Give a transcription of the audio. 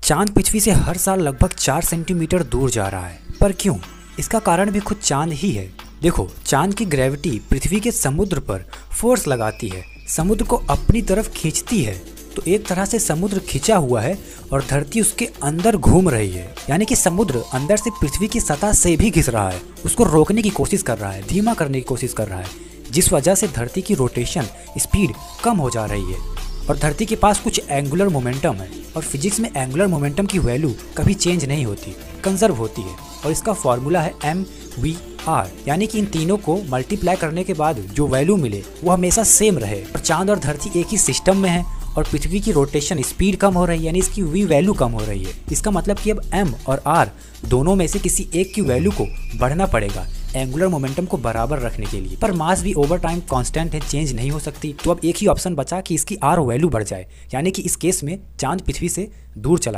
चांद पृथ्वी से हर साल लगभग 4 सेंटीमीटर दूर जा रहा है, पर क्यों? इसका कारण भी खुद चांद ही है। देखो, चांद की ग्रेविटी पृथ्वी के समुद्र पर फोर्स लगाती है, समुद्र को अपनी तरफ खींचती है। तो एक तरह से समुद्र खिंचा हुआ है और धरती उसके अंदर घूम रही है, यानी कि समुद्र अंदर से पृथ्वी की सतह से भी घिस रहा है, उसको रोकने की कोशिश कर रहा है, धीमा करने की कोशिश कर रहा है, जिस वजह से धरती की रोटेशन स्पीड कम हो जा रही है और धरती के पास कुछ एंगुलर मोमेंटम है। और फिजिक्स में एंगुलर मोमेंटम की वैल्यू कभी चेंज नहीं होती, कंजर्व होती है, और इसका फॉर्मूला है mvr, यानी कि इन तीनों को मल्टीप्लाई करने के बाद जो वैल्यू मिले वो हमेशा सेम रहे। और चांद और धरती एक ही सिस्टम में है और पृथ्वी की रोटेशन स्पीड कम हो रही है, यानी इसकी v वैल्यू कम हो रही है। इसका मतलब कि अब m और r दोनों में से किसी एक की वैल्यू को बढ़ना पड़ेगा एंगुलर मोमेंटम को बराबर रखने के लिए। पर मास भी ओवर टाइम कांस्टेंट है, चेंज नहीं हो सकती। तो अब एक ही ऑप्शन बचा कि इसकी r वैल्यू बढ़ जाए, यानी कि इस केस में चांद पृथ्वी से दूर चला